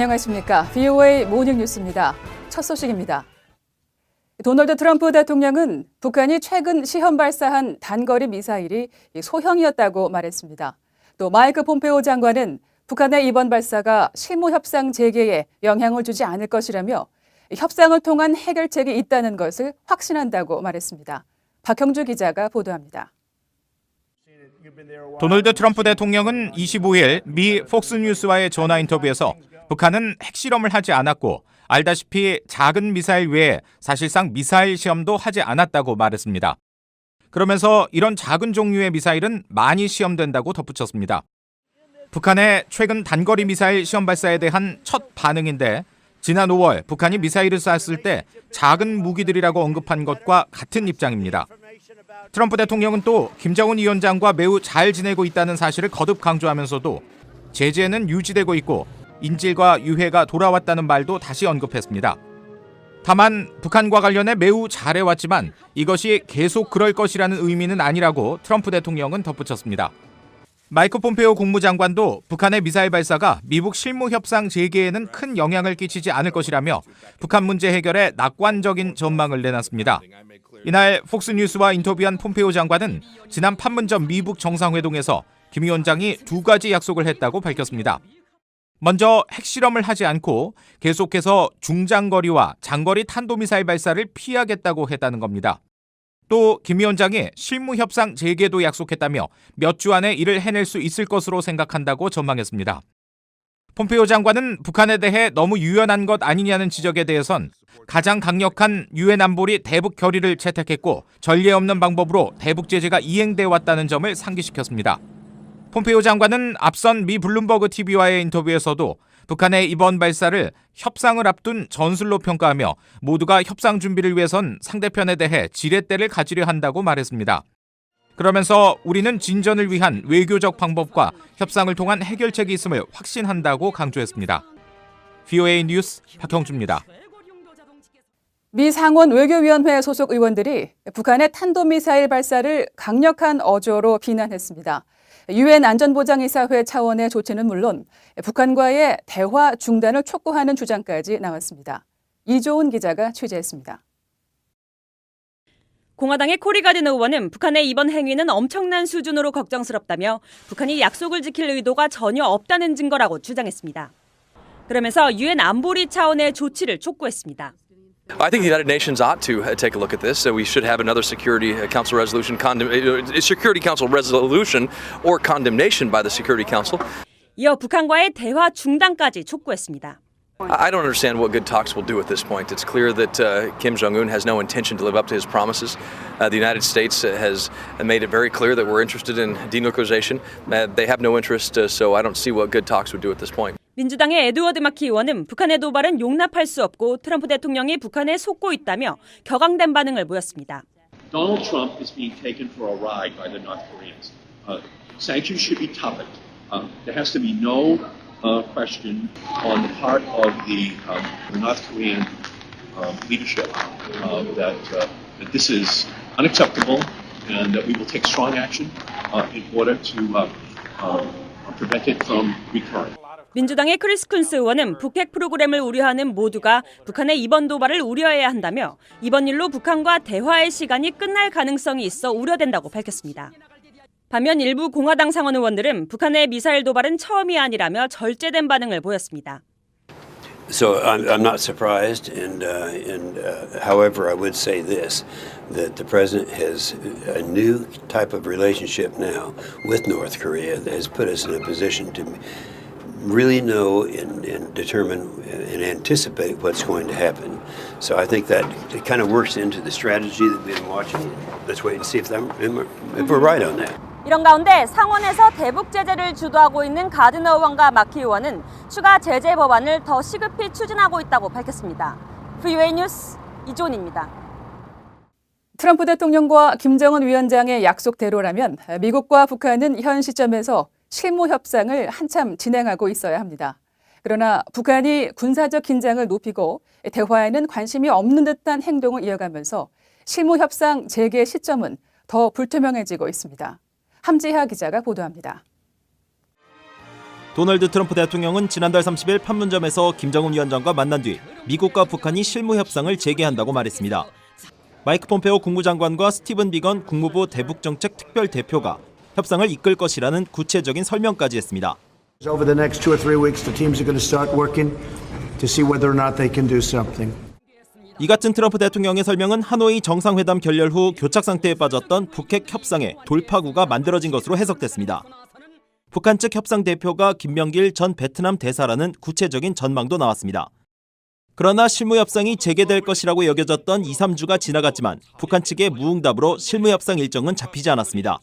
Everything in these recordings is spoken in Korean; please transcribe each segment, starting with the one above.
안녕하십니까. VOA 모닝뉴스입니다. 첫 소식입니다. 도널드 트럼프 대통령은 북한이 최근 시험 발사한 단거리 미사일이 소형이었다고 말했습니다. 또 마이크 폼페오 장관은 북한의 이번 발사가 실무 협상 재개에 영향을 주지 않을 것이라며 협상을 통한 해결책이 있다는 것을 확신한다고 말했습니다. 박형주 기자가 보도합니다. 도널드 트럼프 대통령은 25일 미 폭스뉴스와의 전화 인터뷰에서 북한은 핵실험을 하지 않았고 알다시피 작은 미사일 외에 사실상 미사일 시험도 하지 않았다고 말했습니다. 그러면서 이런 작은 종류의 미사일은 많이 시험된다고 덧붙였습니다. 북한의 최근 단거리 미사일 시험 발사에 대한 첫 반응인데 지난 5월 북한이 미사일을 쐈을 때 작은 무기들이라고 언급한 것과 같은 입장입니다. 트럼프 대통령은 또 김정은 위원장과 매우 잘 지내고 있다는 사실을 거듭 강조하면서도 제재는 유지되고 있고 인질과 유해가 돌아왔다는 말도 다시 언급했습니다. 다만 북한과 관련해 매우 잘해왔지만 이것이 계속 그럴 것이라는 의미는 아니라고 트럼프 대통령은 덧붙였습니다. 마이크 폼페오 국무장관도 북한의 미사일 발사가 미북 실무 협상 재개에는 큰 영향을 끼치지 않을 것이라며 북한 문제 해결에 낙관적인 전망을 내놨습니다. 이날 폭스뉴스와 인터뷰한 폼페오 장관은 지난 판문점 미북 정상회동에서 김 위원장이 두 가지 약속을 했다고 밝혔습니다. 먼저 핵실험을 하지 않고 계속해서 중장거리와 장거리 탄도미사일 발사를 피하겠다고 했다는 겁니다. 또 김 위원장이 실무 협상 재개도 약속했다며 몇 주 안에 이를 해낼 수 있을 것으로 생각한다고 전망했습니다. 폼페오 장관은 북한에 대해 너무 유연한 것 아니냐는 지적에 대해선 가장 강력한 유엔 안보리 대북 결의를 채택했고 전례 없는 방법으로 대북 제재가 이행돼 왔다는 점을 상기시켰습니다. 폼페오 장관은 앞선 미 블룸버그 TV와의 인터뷰에서도 북한의 이번 발사를 협상을 앞둔 전술로 평가하며 모두가 협상 준비를 위해선 상대편에 대해 지렛대를 가지려 한다고 말했습니다. 그러면서 우리는 진전을 위한 외교적 방법과 협상을 통한 해결책이 있음을 확신한다고 강조했습니다. VOA 뉴스 박형주입니다. 미 상원 외교위원회 소속 의원들이 북한의 탄도미사일 발사를 강력한 어조로 비난했습니다. 유엔 안전보장이사회 차원의 조치는 물론 북한과의 대화 중단을 촉구하는 주장까지 나왔습니다. 이조은 기자가 취재했습니다. 공화당의 코리 가든 의원은 북한의 이번 행위는 엄청난 수준으로 걱정스럽다며 북한이 약속을 지킬 의도가 전혀 없다는 증거라고 주장했습니다. 그러면서 유엔 안보리 차원의 조치를 촉구했습니다. I think the United Nations ought to take a look at this. We should have another Security Council resolution or condemnation by the Security Council. 이어 북한과의 대화 중단까지 촉구했습니다. I don't understand what good talks will do at this point. It's clear that Kim Jong-un has no intention to live up to his promises. The United States has made it very clear that we're interested in denuclearization. They have no interest, so I don't see what good talks would do at this point. 민주당의 에드워드 마키 의원은 북한의 도발은 용납할 수 없고 트럼프 대통령이 북한에 속고 있다며 격앙된 반응을 보였습니다. Donald Trump is being taken for a ride by the North Koreans. Sanctions should be toughened. There has to be no question on the part of the North Korean leadership that this is unacceptable and that we will take strong action in order to prevent it from recurring. 민주당의 크리스 쿤스 의원은 북핵 프로그램을 우려하는 모두가 북한의 이번 도발을 우려해야 한다며 이번 일로 북한과 대화의 시간이 끝날 가능성이 있어 우려된다고 밝혔습니다. 반면 일부 공화당 상원 의원들은 북한의 미사일 도발은 처음이 아니라며 절제된 반응을 보였습니다. So I'm not surprised, and however, I would say this, that the president has a new type of relationship now with North Korea that has put us in a position to really know and determine and anticipate what's going to happen. So I think that it kind of works into the strategy that we've been watching. Let's wait and see if we're right on that. 이런 가운데 상원에서 대북 제재를 주도하고 있는 가드너 의원과 마키 의원은 추가 제재 법안을 더 시급히 추진하고 있다고 밝혔습니다. VOA 뉴스 이조은입니다. 트럼프 대통령과 김정은 위원장의 약속대로라면 미국과 북한은 현 시점에서 실무 협상을 한참 진행하고 있어야 합니다. 그러나 북한이 군사적 긴장을 높이고 대화에는 관심이 없는 듯한 행동을 이어가면서 실무 협상 재개 시점은 더 불투명해지고 있습니다. 함지하 기자가 보도합니다. 도널드 트럼프 대통령은 지난달 30일 판문점에서 김정은 위원장과 만난 뒤 미국과 북한이 실무 협상을 재개한다고 말했습니다. 마이크 폼페오 국무장관과 스티븐 비건 국무부 대북정책 특별대표가 협상을 이끌 것이라는 구체적인 설명까지 했습니다. Over the next 2 or 3 weeks, the teams are going to start working to see whether or not they can do something. 이 같은 트럼프 대통령의 설명은 하노이 정상회담 결렬 후 교착 상태에 빠졌던 북핵 협상의 돌파구가 만들어진 것으로 해석됐습니다. 북한 측 협상 대표가 김명길 전 베트남 대사라는 구체적인 전망도 나왔습니다. 그러나 실무 협상이 재개될 것이라고 여겨졌던 2, 3주가 지나갔지만 북한 측의 무응답으로 실무 협상 일정은 잡히지 않았습니다.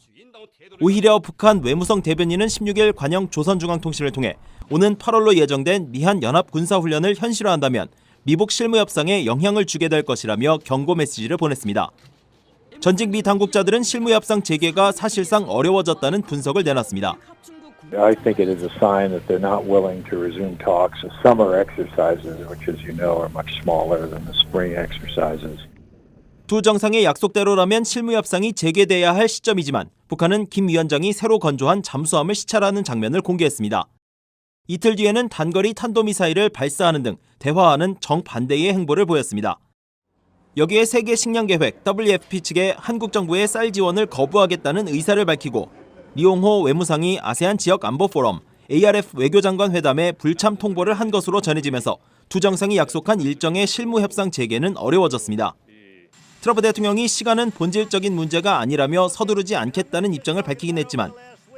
오히려 북한 외무성 대변인은 16일 관영 조선중앙통신을 통해 오는 8월로 예정된 미한 연합 군사훈련을 현실화한다면 미북 실무 협상에 영향을 주게 될 것이라며 경고 메시지를 보냈습니다. 전직 미 당국자들은 실무 협상 재개가 사실상 어려워졌다는 분석을 내놨습니다. I think it is a sign that they're not willing to resume talks. The summer exercises, which as you know are much smaller than the spring exercises. 두 정상의 약속대로라면 실무 협상이 재개돼야 할 시점이지만 북한은 김 위원장이 새로 건조한 잠수함을 시찰하는 장면을 공개했습니다. 이틀 뒤에는 단거리 탄도미사일을 발사하는 등 대화하는 정반대의 행보를 보였습니다. 여기에 세계 식량 계획 WFP 측에 한국 정부의 쌀 지원을 거부하겠다는 의사를 밝히고 리옹호 외무상이 아세안 지역 안보 포럼 ARF 외교장관 회담에 불참 통보를 한 것으로 전해지면서 두 정상이 약속한 일정의 실무 협상 재개는 어려워졌습니다. 트럼프 대통령이 시간은 본질적인 문제가 아니라며 서두르지 않겠다는 입장을 밝히긴 했지만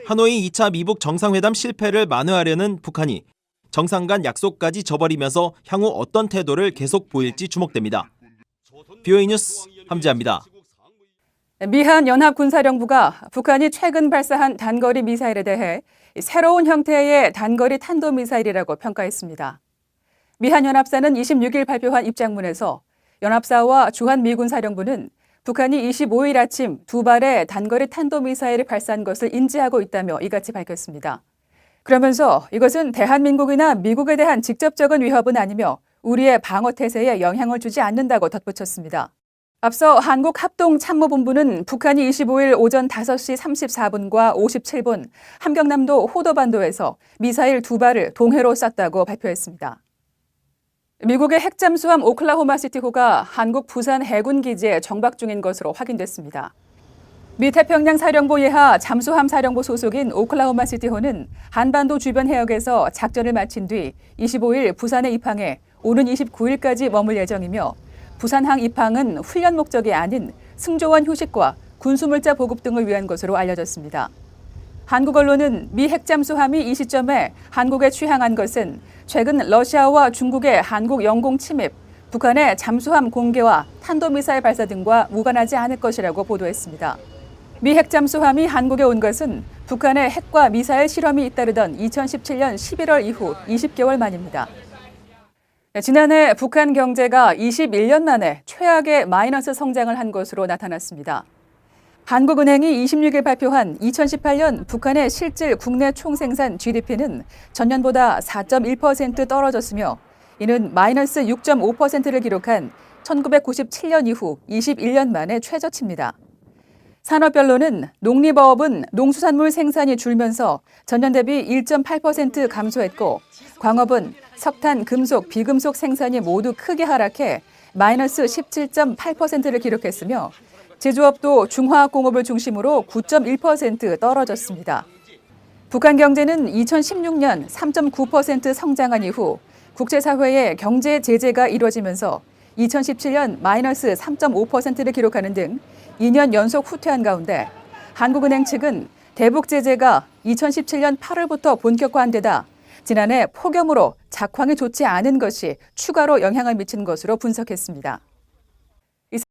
하노이 2차 미북 정상회담 실패를 만회하려는 북한이 정상 간 약속까지 저버리면서 향후 어떤 태도를 계속 보일지 주목됩니다. BOA 뉴스 함지아입니다. 미한 연합군사령부가 북한이 최근 발사한 단거리 미사일에 대해 새로운 형태의 단거리 탄도미사일이라고 평가했습니다. 미한 연합사는 26일 발표한 입장문에서 연합사와 주한미군사령부는 북한이 25일 아침 2발의 단거리 탄도미사일을 발사한 것을 인지하고 있다며 이같이 밝혔습니다. 그러면서 이것은 대한민국이나 미국에 대한 직접적인 위협은 아니며 우리의 방어태세에 영향을 주지 않는다고 덧붙였습니다. 앞서 한국합동참모본부는 북한이 25일 오전 5시 34분과 57분 함경남도 호도반도에서 미사일 2발을 동해로 쐈다고 발표했습니다. 미국의 핵잠수함 오클라호마 시티호가 한국 부산 해군기지에 정박 중인 것으로 확인됐습니다. 미 태평양 사령부 예하 잠수함 사령부 소속인 오클라호마 시티호는 한반도 주변 해역에서 작전을 마친 뒤 25일 부산에 입항해 오는 29일까지 머물 예정이며 부산항 입항은 훈련 목적이 아닌 승조원 휴식과 군수물자 보급 등을 위한 것으로 알려졌습니다. 한국 언론은 미 핵잠수함이 이 시점에 한국에 취항한 것은 최근 러시아와 중국의 한국 영공 침입, 북한의 잠수함 공개와 탄도미사일 발사 등과 무관하지 않을 것이라고 보도했습니다. 미 핵잠수함이 한국에 온 것은 북한의 핵과 미사일 실험이 잇따르던 2017년 11월 이후 20개월 만입니다. 지난해 북한 경제가 21년 만에 최악의 마이너스 성장을 한 것으로 나타났습니다. 한국은행이 26일 발표한 2018년 북한의 실질 국내 총생산 GDP는 전년보다 4.1% 떨어졌으며 이는 마이너스 6.5%를 기록한 1997년 이후 21년 만에 최저치입니다. 산업별로는 농림어업은 농수산물 생산이 줄면서 전년 대비 1.8% 감소했고 광업은 석탄, 금속, 비금속 생산이 모두 크게 하락해 마이너스 17.8%를 기록했으며 제조업도 중화학공업을 중심으로 9.1% 떨어졌습니다. 북한 경제는 2016년 3.9% 성장한 이후 국제사회의 경제 제재가 이루어지면서 2017년 마이너스 3.5%를 기록하는 등 2년 연속 후퇴한 가운데 한국은행 측은 대북 제재가 2017년 8월부터 본격화한 데다 지난해 폭염으로 작황이 좋지 않은 것이 추가로 영향을 미친 것으로 분석했습니다.